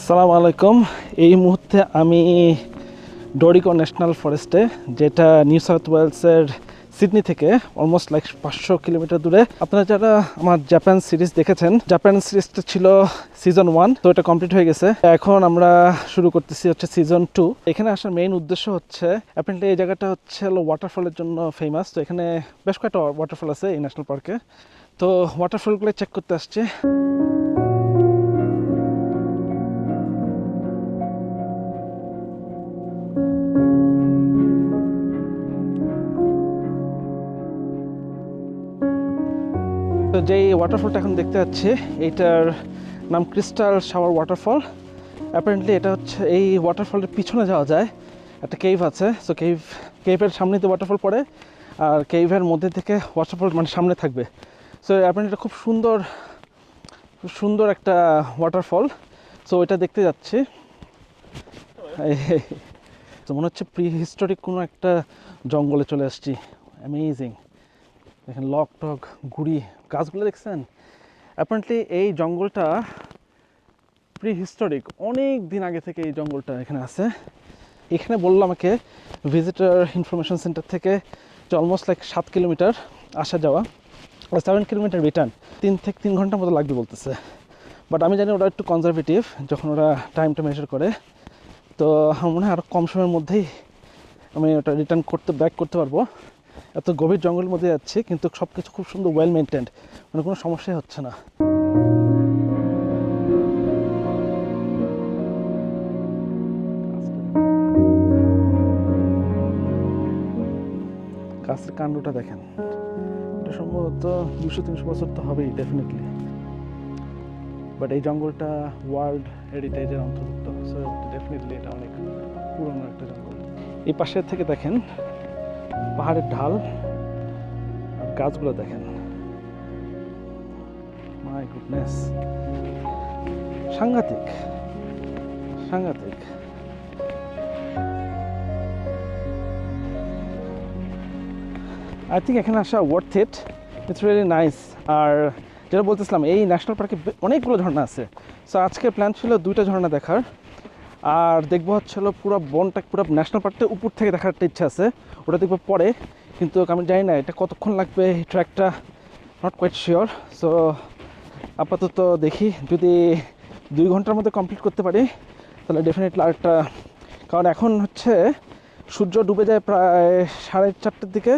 আসসালামু আলাইকুম। এই মুহূর্তে আমি ডরিকো ন্যাশনাল ফরেস্টে, যেটা নিউ সাউথ ওয়েলসের সিডনি থেকে অলমোস্ট 500 কিলোমিটার দূরে। আপনারা যারা আমার জাপান সিরিজ দেখেছেন, জাপান সিরিজটা ছিল সিজন 1, তো এটা কমপ্লিট হয়ে গেছে। এখন আমরা শুরু করতেছি হচ্ছে সিজন 2। এখানে আসার মেইন উদ্দেশ্য হচ্ছে, অ্যাপারেন্টলি এই জায়গাটা হচ্ছে ওয়াটারফলের জন্য ফেমাস। তো এখানে বেশ কয়েকটা ওয়াটারফল আছে এই ন্যাশনাল পার্কে, তো ওয়াটারফলগুলো চেক করতে আসছে। তো যেই ওয়াটারফলটা এখন দেখতে পাচ্ছি, এইটার নাম ক্রিস্টাল শাওয়ার ওয়াটারফল। অ্যাপারেন্টলি এটা হচ্ছে এই ওয়াটারফলের পিছনে যাওয়া যায়, একটা কেভ আছে। সো কেভের সামনেতে ওয়াটারফল পড়ে, আর কেভের মধ্যে থেকে ওয়াটারফল মানে সামনে থাকবে। সো অ্যাপারেন্টলি এটা খুব সুন্দর একটা ওয়াটারফল। সো এটা দেখতে যাচ্ছি। তো মনে হচ্ছে প্রি হিস্টোরিক কোনো একটা জঙ্গলে চলে আসছি। অ্যামেজিং। দেখেন লক টক গুড়ি গাছগুলো দেখছেন। অ্যাপারেন্টলি এই জঙ্গলটা প্রি হিস্টোরিক, অনেক দিন আগে থেকে এই জঙ্গলটা এখানে আছে। এখানে বললো আমাকে ভিজিটার ইনফরমেশন সেন্টার থেকে যে অলমোস্ট 7 কিলোমিটার আসা যাওয়া, 7 কিলোমিটার রিটার্ন, 3 ঘন্টার মতো লাগবে বলতেছে। বাট আমি জানি ওরা একটু কনজারভেটিভ যখন ওরা টাইমটা মেজার করে। তো আমার মনে হয় আরও কম সময়ের মধ্যেই আমি ওটা রিটার্ন ব্যাক করতে পারবো। এত গভীর জঙ্গলের মধ্যে যাচ্ছি, কিন্তু সব কিছু খুব সুন্দর, ওয়েল মেনটেন্ড, মানে কোনো সমস্যাই হচ্ছে না। গাছের কাণ্ডটা দেখেন, এটা সম্ভবত 200-300 বছর তো হবেই ডেফিনেটলি। বাট এই জঙ্গলটা ওয়ার্ল্ড হেরিটেজের অন্তর্ভুক্ত, সো ডেফিনেটলি এটা অনেক পুরনো একটা জঙ্গল। এই পাশের থেকে দেখেন পাহাড়ের ঢাল আর গাছগুলো দেখেন, মাই গুডনেস, সাংঘাতিক। আই থিঙ্ক এখানে আসা worth it, it's really nice. আর যেটা বলতেছিলাম, এই ন্যাশনাল পার্কে অনেকগুলো ঝর্ণা আছে। সো আজকের প্ল্যান ছিল 2টা ঝর্ণা দেখার, আর দেখবো হচ্ছিল পুরো বনটা, পুরো ন্যাশনাল পার্কটা উপর থেকে দেখার একটা ইচ্ছা আছে। ওটা দেখবো পরে, কিন্তু আমি জানি না এটা কতক্ষণ লাগবে, এই ট্র্যাকটা নট কোয়াইট শিওর। সো আপাতত দেখি, যদি 2 ঘন্টার মধ্যে কমপ্লিট করতে পারি তাহলে ডেফিনেটলি আরেকটা। কারণ এখন হচ্ছে সূর্য ডুবে যায় প্রায় 4:30টার দিকে,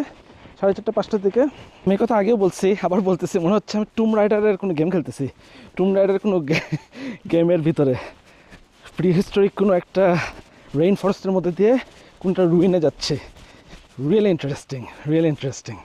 4:30-5টার দিকে। আমি কথা আগেও বলছি, আবার বলতেছি, মনে হচ্ছে আমি টুম রাইডারের কোনো গেম খেলতেছি, টুম রাইডারের কোনো গেমের ভিতরে প্রি হিস্টোরিক কোনো একটা রেইন ফরেস্টের মধ্যে দিয়ে কোনটা রুইনে যাচ্ছে। Really interesting.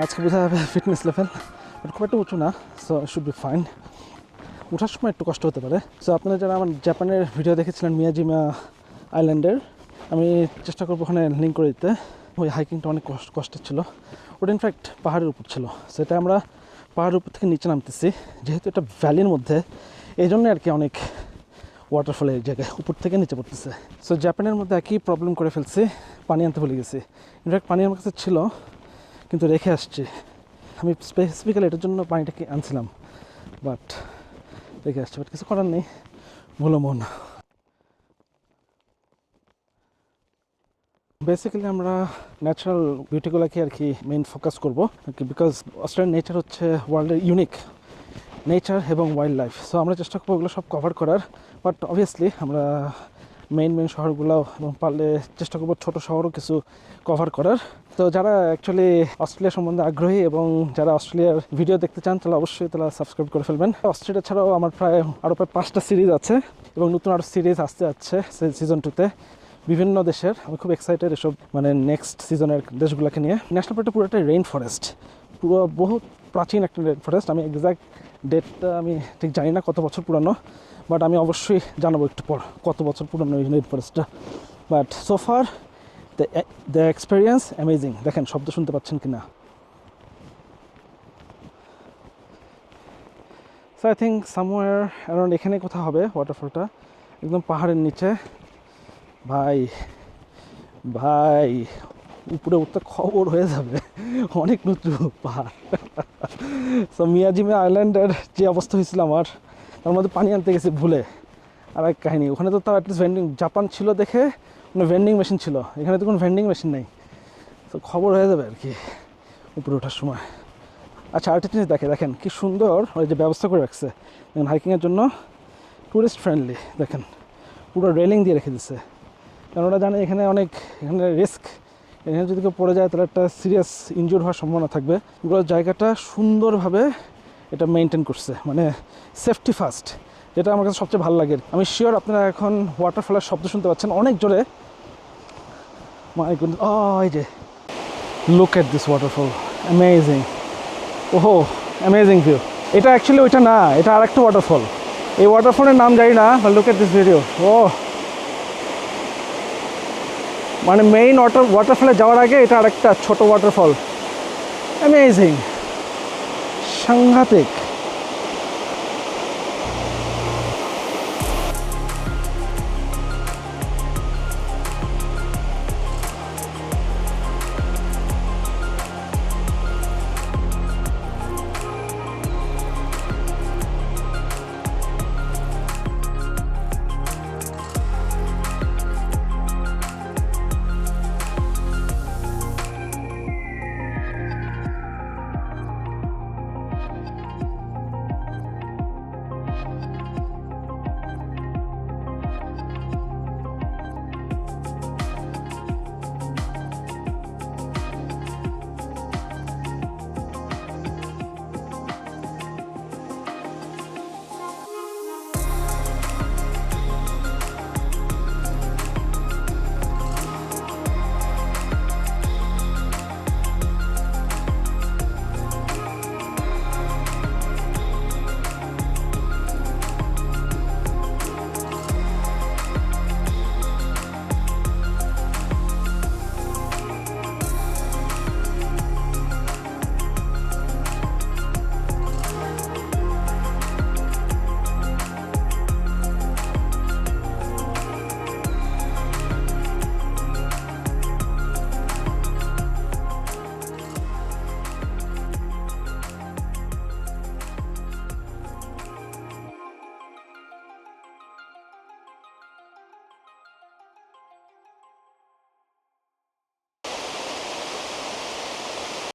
আজকে বোঝা যাবে ফিটনেস লেভেল, বাট খুব একটা উঁচু না, সো শুড বি ফাইন। ওঠার সময় একটু কষ্ট হতে পারে। সো আপনারা যারা আমার জাপানের ভিডিও দেখেছিলেন মিয়াজিমা আইল্যান্ডের, আমি চেষ্টা করবো ওখানে লিঙ্ক করে দিতে। ওই হাইকিংটা অনেক কষ্টের ছিল, ওটা ইনফ্যাক্ট পাহাড়ের উপর ছিল। সেটা আমরা পাহাড়ের উপর থেকে নিচে নামতেছি, যেহেতু এটা ভ্যালির মধ্যে, এই জন্যে আর কি অনেক ওয়াটারফলের জায়গায় উপর থেকে নিচে পড়তেছে। সো জাপানের মধ্যে একই প্রবলেম করে ফেলছি, পানি আনতে ভুলে গেছি। ইনফ্যাক্ট পানি আমার কাছে ছিল, কিন্তু রেখে আসছি। আমি স্পেসিফিক্যালি এটার জন্য পানিটাকে আনছিলাম, বাট রেখে আসছি। বাট কিছু করার নেই, ভুলো মন। বেসিক্যালি আমরা ন্যাচারাল বিউটিগুলোকে আর কি মেইন ফোকাস করবো, বিকজ অস্ট্রেলিয়ান নেচার হচ্ছে ওয়ার্ল্ডের ইউনিক নেচার এবং ওয়াইল্ড লাইফ। সো আমরা চেষ্টা করবো ওগুলো সব কভার করার। বাট অবভিয়াসলি আমরা মেইন শহরগুলো, এবং পারলে চেষ্টা করবো ছোটো শহরও কিছু কভার করার। তো যারা অ্যাকচুয়ালি অস্ট্রেলিয়া সম্বন্ধে আগ্রহী এবং যারা অস্ট্রেলিয়ার ভিডিও দেখতে চান, তাহলে অবশ্যই সাবস্ক্রাইব করে ফেলবেন। অস্ট্রেলিয়া ছাড়াও আমার প্রায় 5টা সিরিজ আছে, এবং নতুন আরও সিরিজ আসতে যাচ্ছে সিজন 2-তে বিভিন্ন দেশের। আমি খুব এক্সাইটেড এসব, মানে নেক্সট সিজনের দেশগুলোকে নিয়ে। ন্যাশনাল পার্কটা পুরোটাই রেইন ফরেস্ট, পুরো বহুত প্রাচীন একটা রেইন ফরেস্ট। আমি এক্স্যাক্ট ডেটটা আমি ঠিক জানি না কত বছর পুরানো, বাট আমি অবশ্যই জানাবো একটু পর কত বছর পুরানো এই রেইন ফরেস্টটা। বাট সোফার দ্য এক্সপিরিয়েন্স অ্যামেজিং। দেখেন শব্দ শুনতে পাচ্ছেন কি না। So I think somewhere around এখানে কোথাও হবে ওয়াটারফলটা, একদম পাহাড়ের নিচে। ভাই ভাই উপরে উঠতে খবর হয়ে যাবে, অনেক উঁচু পাহাড়। সো মিয়াজিমে আইল্যান্ডের যে অবস্থা হয়েছিল আমার, তার মধ্যে পানি আনতে গেছি ভুলে, আর এক কাহিনী। ওখানে তো তাও অ্যাটলিস্ট ভেন্ডিং, জাপান ছিল দেখে মানে ভেন্ডিং মেশিন ছিল, এখানে তো কোনো ভেন্ডিং মেশিন নেই। তো খবর হয়ে যাবে আর কি উপরে ওঠার সময়। আচ্ছা আরেকটা জিনিস দেখেন কি সুন্দর ওই যে ব্যবস্থা করে রাখছে দেখেন হাইকিংয়ের জন্য, টুরিস্ট ফ্রেন্ডলি। দেখেন পুরো রেলিং দিয়ে রেখে দিচ্ছে, কারণ ওরা জানে এখানে রিস্ক, এখানে যদি কেউ পড়ে যায় তাহলে একটা সিরিয়াস ইনজুর হওয়ার সম্ভাবনা থাকবে। এগুলো জায়গাটা সুন্দরভাবে এটা মেনটেন করছে, মানে সেফটি ফার্স্ট, যেটা আমার কাছে সবচেয়ে ভালো লাগে। আমি শিওর আপনারা এখন ওয়াটারফলের শব্দ শুনতে পাচ্ছেন অনেক জোরে। মাই গুডনেস, এই যে look at this waterfall, amazing. ওহো অ্যামেজিং ভিউ। এটা অ্যাকচুয়ালি ওইটা না, এটা আরেকটা ওয়াটারফল। এই ওয়াটারফলের নাম জানি না, লুক এট দিস ভিডিও। মানে মেইন ওয়াটারফলে যাওয়ার আগে এটা আরেকটা ছোট ওয়াটারফল। অ্যামেজিং, সাংঘাতিক।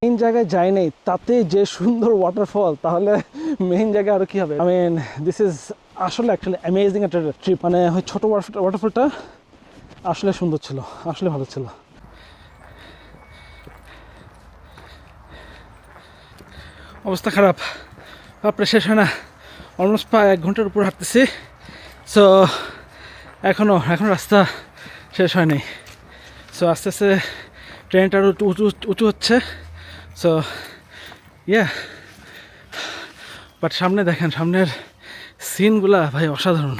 মেইন জায়গায় যাই নাই, তাতে যে সুন্দর ওয়াটারফল, তাহলে মেইন জায়গায় আরও কী হবে। আই মিন দিস ইজ আসলে অ্যাকচুয়ালি অ্যামেজিং একটা ট্রিপ। মানে ওই ছোটো ওয়াটারফলটা আসলে সুন্দর ছিল, আসলে ভালো ছিল। অবস্থা খারাপ, আপনার শেষ হয় না, অলমোস্ট প্রায় 1 ঘন্টার উপর হাঁটতেছি। সো এখনও রাস্তা শেষ হয়নি। সো আস্তে আস্তে ট্রেনটা আরও উঁচু হচ্ছে। সো ইয়া, বাট সামনে দেখেন, সামনের সিনগুলা ভাই অসাধারণ।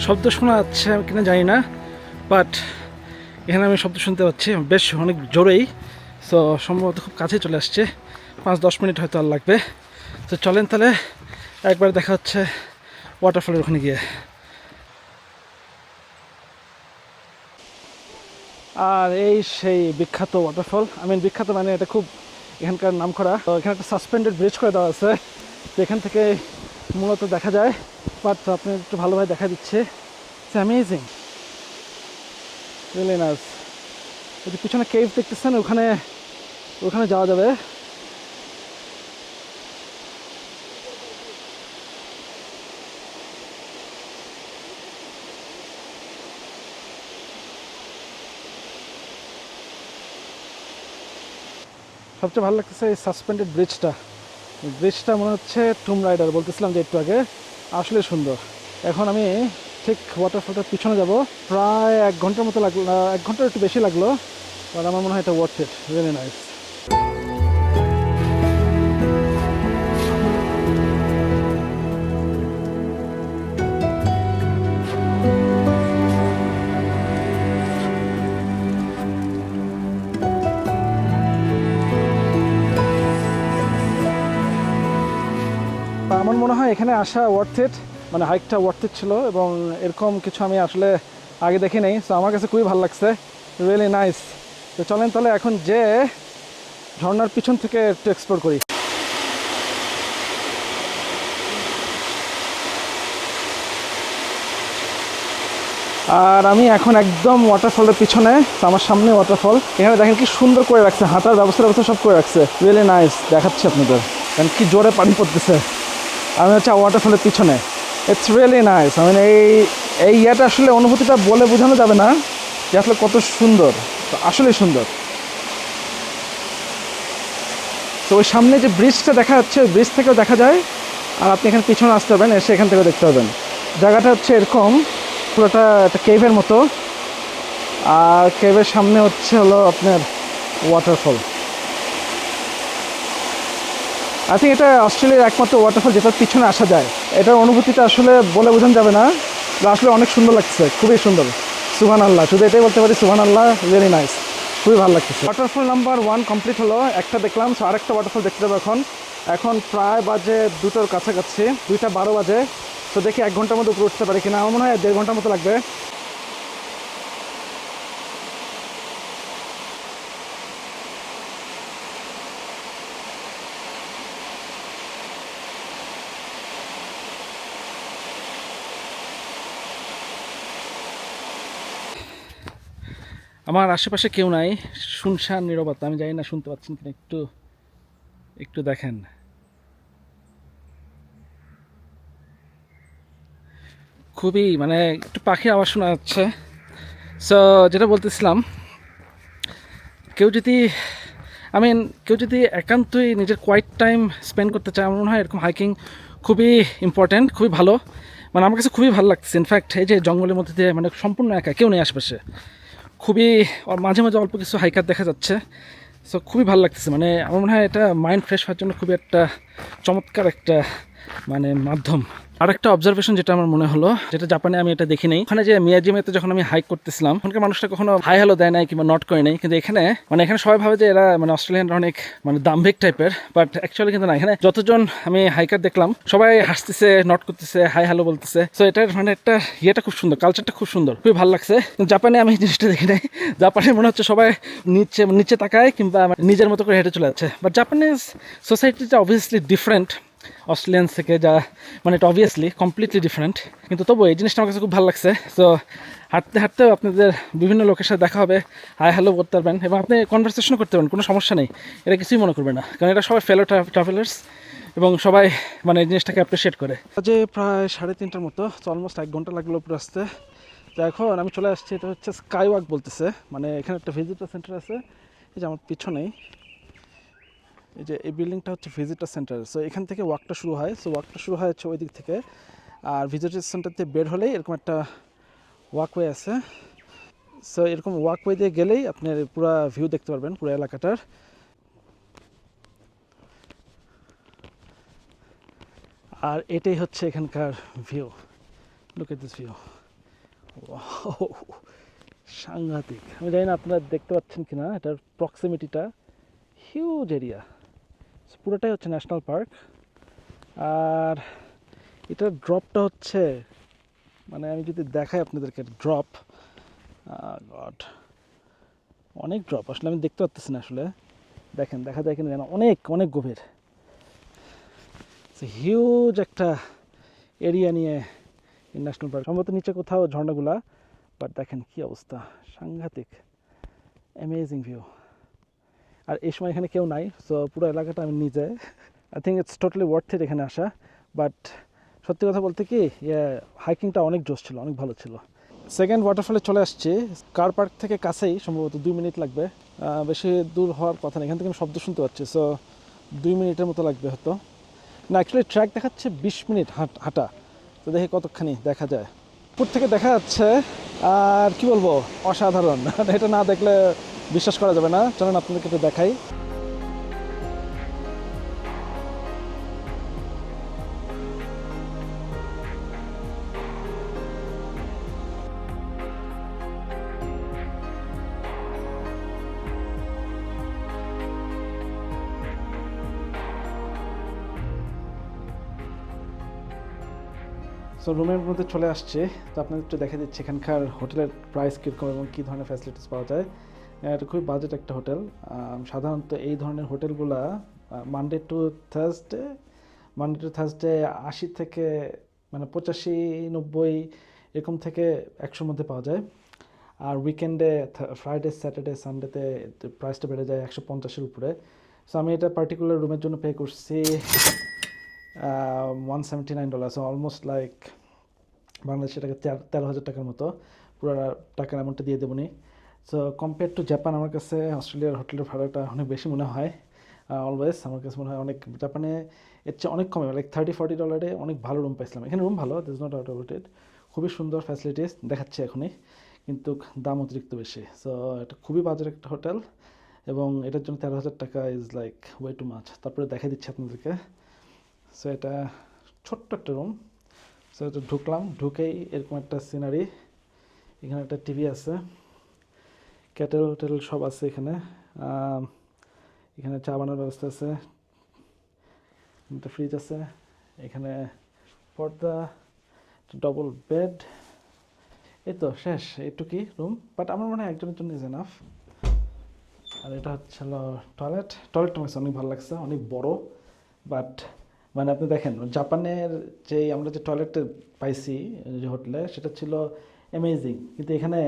শব্দ শোনা যাচ্ছে কিনা জানি না, বাট এখানে আমি শব্দ শুনতে পাচ্ছি বেশ অনেক জোরেই। সো সম্ভবত খুব কাছে চলে আসছে, 5-10 মিনিট হয়তো আর লাগবে। তো চলেন তাহলে একবার দেখা হচ্ছে ওয়াটারফলের ওখানে গিয়ে। আর এই সেই বিখ্যাত ওয়াটারফল, বিখ্যাত মানে এটা খুব এখানকার নাম করা। তো এখানে একটা সাসপেন্ডেড ব্রিজ করে দেওয়া আছে, তো এখান থেকে মূলত দেখা যায়। বাট আপনি একটু ভালোভাবে দেখা দিচ্ছে, ইটস অ্যামেজিং, রিয়েলি নাইস। ওই যে পিছনে কেভ দেখতেছেন, ওখানে যাওয়া যাবে। সবচেয়ে ভালো লাগতেছে এই সাসপেন্ডেড ব্রিজটা মনে হচ্ছে টুম রাইডার, বলতেছিলাম যে একটু আগে, আসলে সুন্দর। এখন আমি ঠিক ওয়াটারফলটার পিছনে যাব, প্রায় 1 ঘন্টার মতো লাগলো, 1 ঘন্টার একটু বেশি লাগলো, বাট আমার মনে হয় এটা ওয়ার্থ ইট, রিয়েলি নাইস। আমার মনে হয় এখানে আসা ওয়ার্থ ইট, মানে হাইকটা ওয়ার্থ ইট ছিল, এবং এরকম কিছু আমি আসলে আগে দেখি নাই। সো আমার কাছে খুবই ভালো লাগছে, রিয়েলি নাইস। তো চলেন তাহলে এখন যে ঝর্ণার পিছন থেকে একটু এক্সপ্লোর করি। আর আমি এখন একদম ওয়াটারফলের পিছনে, আমার সামনে ওয়াটারফল। এখানে দেখেন কি সুন্দর করে রাখছে, হাঁটার ব্যবস্থা সব করে রাখছে, রিয়েলি নাইস। দেখাচ্ছি আপনাদের, কারণ কি জোরে পানি পড়তেছে। আমি হচ্ছে ওয়াটারফলের পিছনে, ইটস রিয়েলি নাইস। আমি এই ইয়েটা আসলে অনুভূতিটা বলে বোঝানো যাবে না যে আসলে কত সুন্দর, আসলেই সুন্দর। তো ওই সামনে যে ব্রিজটা দেখা যাচ্ছে, ওই ব্রিজ থেকেও দেখা যায়, আর আপনি এখানে পিছনে আসতে পারবেন, এসে এখান থেকেও দেখতে পাবেন। জায়গাটা হচ্ছে এরকম, পুরোটা একটা কেভের মতো, আর কেভের সামনে হলো আপনার ওয়াটারফল। আই থিঙ্ক এটা অস্ট্রেলিয়ার একমাত্র ওয়াটারফল যেটার পিছনে আসা যায়। এটার অনুভূতিটা আসলে বলে বোঝানো যাবে না, আসলে অনেক সুন্দর লাগছে, খুবই সুন্দর। সুবহানাল্লাহ, শুধু এটাই বলতে পারি, সুবহানাল্লাহ, ভেরি নাইস, খুবই ভালো লাগতেছে। ওয়াটারফল নাম্বার 1 কমপ্লিট হলো, একটা দেখলাম। সো আরেকটা ওয়াটারফল দেখতে যাবো এখন প্রায় বাজে 2টার কাছাকাছি, 2:12 বাজে। তো দেখি 1 ঘন্টার মধ্যে উপরে উঠতে পারি কিনা। আমার মনে হয় 1.5 ঘন্টার মতো লাগবে। আমার আশেপাশে কেউ নাই, শুনশান নীরবতা। আমি জানি না শুনতে পাচ্ছেন কিনা, একটু একটু দেখেন। খুবই মানে একটু পাখির আওয়াজ শোনা যাচ্ছে। সো যেটা বলতেছিলাম, কেউ যদি কেউ যদি একান্তই নিজের কোয়াইট টাইম স্পেন্ড করতে চায়, আমার মনে হয় এরকম হাইকিং খুবই ইম্পর্ট্যান্ট, খুবই ভালো। মানে আমার কাছে খুবই ভালো লাগছে। ইনফ্যাক্ট এই যে জঙ্গলের মধ্যে দিয়ে, মানে সম্পূর্ণ একা, কেউ নেই আশেপাশে, খুবই মাঝে মাঝে অল্প কিছু হাইকার দেখা যাচ্ছে। সো খুবই ভালো লাগতেছে। মানে আমার মনে হয় এটা মাইন্ড ফ্রেশ হওয়ার জন্য খুবই একটা চমৎকার একটা মানে মাধ্যম। আর একটা অবজারভেশন যেটা আমার মনে হলো, যেটা জাপানে আমি এটা দেখি নাই, ওখানে যে মিয়াজিমেতে যখন আমি হাইক করতেছিলাম, ওখানকার মানুষটা কখনো হাই হ্যালো দেয় নাই কিংবা নট করে নাই, কিন্তু এখানে এখানে সবাই ভাবে যে এরা অস্ট্রেলিয়ানরা অনেক দাম্ভিক টাইপের, বাট অ্যাকচুয়ালি কিন্তু না। এখানে যতজন আমি হাইকার দেখলাম, সবাই হাসতেছে, নট করতেছে, হাই হ্যালো বলতেছে। সো এটার একটা ইয়েটা খুব সুন্দর, কালচারটা খুব সুন্দর, খুবই ভালো লাগছে। জাপানে আমি এই জিনিসটা দেখি নাই। জাপানে মনে হচ্ছে সবাই নিচে তাকায় কিংবা নিজের মতো করে হেঁটে চলে যাচ্ছে। বাট জাপানিজ সোসাইটিটা অবভিয়াসলি ডিফারেন্ট অস্ট্রেলিয়ান থেকে, যা এটা অবভিয়াসলি কমপ্লিটলি ডিফারেন্ট, কিন্তু তবু এই জিনিসটা আমার কাছে খুব ভালো লাগছে। সো হাঁটতে হাঁটতেও আপনাদের বিভিন্ন লোকের সাথে দেখা হবে, হাই হ্যালো করতে পারবেন, এবং আপনি কনভারসেশনও করতে পারবেন, কোনো সমস্যা নেই। এটা কিছুই মনে করবে না, কারণ এটা সবাই ফেলো ট্রাভেলার্স, এবং সবাই এই জিনিসটাকে অ্যাপ্রিসিয়েট করে। যে প্রায় 3:30টার মতো, তো অলমোস্ট 1 ঘন্টা লাগলো উপরে আসতে। তো এখন আমি চলে আসছি, এটা হচ্ছে স্কাই ওয়াক বলতেছে, এখানে একটা ভিজিটার সেন্টার আছে, এই যে আমার পিছনেই, এই যে এই বিল্ডিংটা হচ্ছে ভিজিটার সেন্টার। সো এখান থেকে ওয়াকটা শুরু হয়। সো ওয়াকটা শুরু হয় হচ্ছে ওই দিক থেকে, আর ভিজিটার সেন্টার থেকে বের হলেই এরকম একটা ওয়াকওয়ে আছে। সো এরকম ওয়াকওয়ে দিয়ে গেলেই আপনি পুরো ভিউ দেখতে পারবেন পুরো এলাকাটার। আর এটাই হচ্ছে এখানকার view. Look at this view, সাংঘাতিক। আমি জানি না আপনারা দেখতে পাচ্ছেন কিনা, এটার প্রক্সিমিটিটা হিউজ এরিয়া, পুরোটাই হচ্ছে ন্যাশনাল পার্ক। আর এটার ড্রপটা হচ্ছে আমি যদি দেখাই আপনাদেরকে, ড্রপ গড, অনেক ড্রপ আসলে আমি দেখতে পাচ্ছি না। আসলে দেখেন, দেখা যায় কিনা, অনেক অনেক গভীর, হিউজ একটা এরিয়া নিয়ে ন্যাশনাল পার্ক। সম্ভবত নিচে কোথাও ঝর্ণাগুলা, বাট দেখেন কি অবস্থা, সাংঘাতিক, অ্যামেজিং ভিউ। আর এই সময় এখানে কেউ নাই, সো পুরো এলাকাটা আমি নিজে, I think it's totally worth it এখানে আসা। বাট সত্যি কথা বলতে কি, হাইকিংটা অনেক জোশ ছিল, অনেক ভালো ছিল। সেকেন্ড ওয়াটারফলে চলে আসছি, কার পার্ক থেকে কাছেই, সম্ভবত 2 মিনিট লাগবে। বেশি দূর হওয়ার কথা না, এখান থেকে আমি শব্দ শুনতে পাচ্ছি। সো 2 মিনিটের মতো লাগবে হয়তো, না অ্যাকচুয়ালি ট্র্যাক দেখাচ্ছে 20 মিনিট হাঁটা। তো দেখি কতখানি দেখা যায়। উপর থেকে দেখা যাচ্ছে, আর কি বলবো, অসাধারণ। এটা না দেখলে বিশ্বাস করা যাবে না। চলুন আপনাদেরকে একটু দেখাই। সো রুমের মধ্যে চলে আসছে। তো আপনাদের একটু দেখা দিচ্ছে এখানকার হোটেলের প্রাইস কীরকম এবং কী ধরনের ফ্যাসিলিটিস পাওয়া যায়। এটা খুবই বাজেট একটা হোটেল। সাধারণত এই ধরনের হোটেলগুলা মানডে টু থার্সডে 80 থেকে মানে 85-90 এরকম থেকে 100-র মধ্যে পাওয়া যায়। আর উইকেন্ডে ফ্রাইডে স্যাটারডে সানডেতে প্রাইসটা বেড়ে যায় 150-এর উপরে। সো আমি এটা পার্টিকুলার রুমের জন্য পে করছি $179, সো অলমোস্ট লাইক বাংলাদেশের টাকা 13,000 টাকার মতো। পুরো টাকার অ্যামাউন্টটা দিয়ে দেবনি। সো কম্পেয়ার টু জাপান আমার কাছে অস্ট্রেলিয়ার হোটেলের ভাড়াটা অনেক বেশি মনে হয়। অলওয়েজ আমার কাছে মনে হয় অনেক, জাপানে এর চেয়ে অনেক কমে, লাইক $30-40 অনেক ভালো রুম পাইছিলাম। এখানে রুম ভালো, this not out about it, খুবই সুন্দর ফ্যাসিলিটিস দেখাচ্ছে এখনই, কিন্তু দাম অতিরিক্ত বেশি। সো এটা খুবই বাজেট একটা হোটেল এবং এটার জন্য 13,000 টাকা is like way too much. তারপরে দেখা দিচ্ছে আপনাদেরকে। সো এটা ছোট্ট একটা রুম। সো এটা ঢুকলাম, ঢুকেই এরকম একটা সিনারি। এখানে একটা টিভি আছে, ক্যাটেল টেটেল সব আছে এখানে। এখানে চা বানানোর ব্যবস্থা আছে, একটা ফ্রিজ আছে, এখানে পর্দা, ডবল বেড। এই তো শেষ, এইটুকুই রুম। বাট আমার মনে হয় একজনের জন্য ইজ এনাফ। আর এটা হচ্ছে হলো টয়লেটটা আমার কাছে অনেক ভালো লাগছে, অনেক বড়। বাট মানে আপনি দেখেন জাপানের যে আমরা যে টয়লেটটা পাইছি যে হোটেলে, সেটা ছিল অ্যামেজিং, কিন্তু এখানে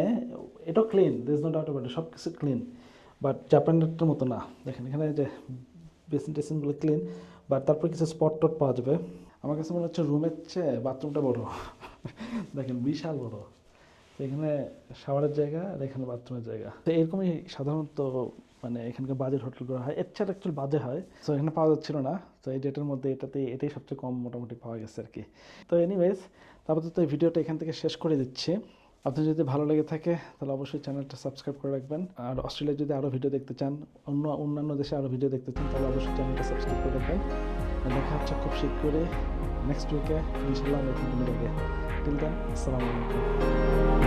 এটাও clean, this no doubt about it, সব কিছু ক্লিন। বাট জাপানেরটার মতো না। দেখেন এখানে যে বেসিন টেসিনগুলো ক্লিন, বাট তারপর কিছু স্পট টট পাওয়া যাবে। আমার কাছে মনে হচ্ছে রুমের চেয়ে বাথরুমটা বড়। দেখেন বিশাল বড়। তো এখানে শাওয়ারের জায়গা আর এখানে বাথরুমের জায়গা। তো এরকমই সাধারণত মানে এখানকার বাজেট হোটেলগুলো হয়, এর ছাড়া অ্যাকচুয়ালি বাজে হয়। সো এখানে পাওয়া যাচ্ছিল না। তো এই ডেটের মধ্যে এটাই সবচেয়ে কম মোটামুটি পাওয়া গেছে আর কি। তো এনিওয়েজ, তারপর তো এই ভিডিওটা এখান থেকে শেষ করে দিচ্ছি। আপনার যদি ভালো লেগে থাকে তাহলে অবশ্যই চ্যানেলটা সাবস্ক্রাইব করে রাখবেন। আর অস্ট্রেলিয়ায় যদি আরও ভিডিও দেখতে চান, অন্যান্য দেশে আরও ভিডিও দেখতে চান, তাহলে অবশ্যই চ্যানেলটা সাবস্ক্রাইব করে রাখবেন। দেখা হচ্ছে খুব শীঘ্রই নেক্সট উইকে ইনশাল্লাহ নতুন কোনো জায়গায়। টিল দেন, আসসালামু আলাইকুম।